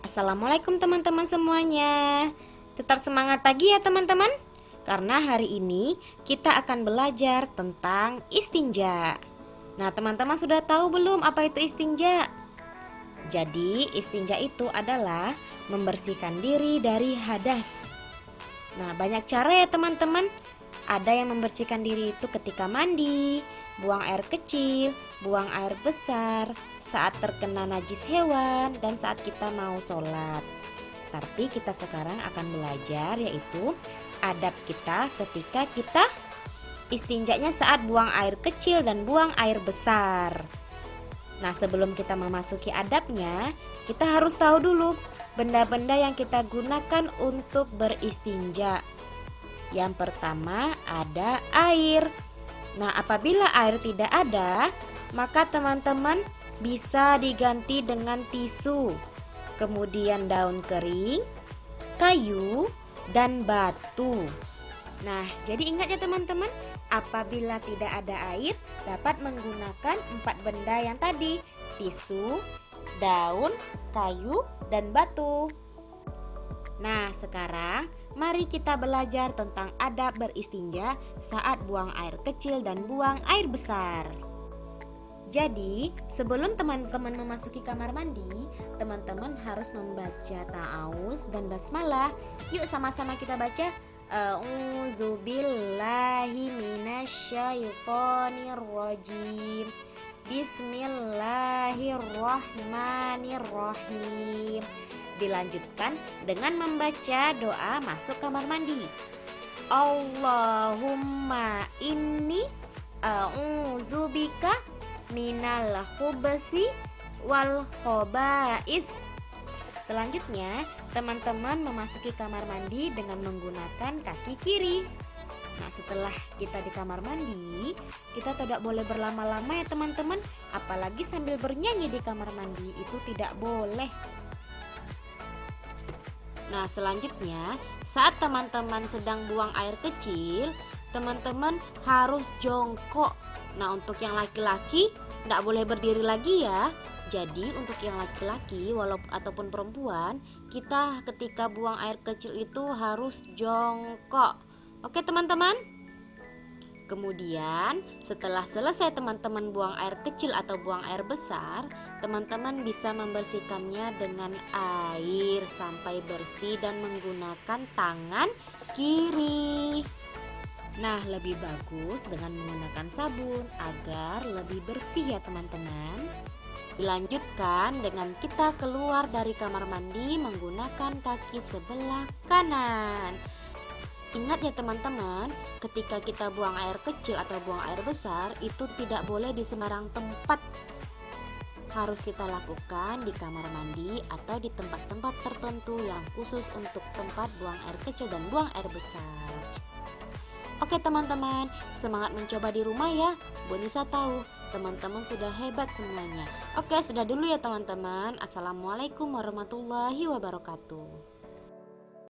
Assalamualaikum teman-teman semuanya. Tetap semangat pagi ya teman-teman. Karena hari ini kita akan belajar tentang istinja. Nah, teman-teman sudah tahu belum apa itu istinja? Jadi, istinja itu adalah membersihkan diri dari hadas. Nah, banyak cara ya teman-teman. Ada yang membersihkan diri itu ketika mandi, buang air kecil, buang air besar, saat terkena najis hewan, dan saat kita mau sholat. Tapi kita sekarang akan belajar yaitu adab kita ketika kita istinjanya saat buang air kecil dan buang air besar. Nah, sebelum kita memasuki adabnya, kita harus tahu dulu benda-benda yang kita gunakan untuk beristinja. Yang pertama ada air. Nah, apabila air tidak ada, maka teman-teman bisa diganti dengan tisu, kemudian daun kering, kayu, dan batu. Nah, jadi ingat ya teman-teman, apabila tidak ada air, dapat menggunakan 4 benda yang tadi: tisu, daun, kayu, dan batu. Nah, sekarang mari kita belajar tentang adab beristinja saat buang air kecil dan buang air besar. Jadi, sebelum teman-teman memasuki kamar mandi, teman-teman harus membaca ta'awuz dan basmalah. Yuk sama-sama kita baca. A'udzubillahi minasyaitonirrajim. Bismillahirrahmanirrahim. Dilanjutkan dengan membaca doa masuk kamar mandi. Allahumma inni a'udzubika minal khubsi wal khaba'is. Selanjutnya, teman-teman memasuki kamar mandi dengan menggunakan kaki kiri. Nah, setelah kita di kamar mandi, kita tidak boleh berlama-lama ya teman-teman, apalagi sambil bernyanyi di kamar mandi, itu tidak boleh. Nah, selanjutnya, saat teman-teman sedang buang air kecil, teman-teman harus jongkok. Nah, untuk yang laki-laki tidak boleh berdiri lagi ya. Jadi untuk yang laki-laki ataupun perempuan, kita ketika buang air kecil itu harus jongkok. Oke teman-teman? Kemudian setelah selesai teman-teman buang air kecil atau buang air besar, teman-teman bisa membersihkannya dengan air sampai bersih dan menggunakan tangan kiri. Nah, lebih bagus dengan menggunakan sabun agar lebih bersih ya teman-teman. Dilanjutkan dengan kita keluar dari kamar mandi menggunakan kaki sebelah kanan. Ingat ya teman-teman, ketika kita buang air kecil atau buang air besar, itu tidak boleh di sembarang tempat. Harus kita lakukan di kamar mandi atau di tempat-tempat tertentu yang khusus untuk tempat buang air kecil dan buang air besar. Oke teman-teman, semangat mencoba di rumah ya. Bu Nisa tahu teman-teman sudah hebat semuanya. Oke, sudah dulu ya teman-teman. Assalamualaikum warahmatullahi wabarakatuh.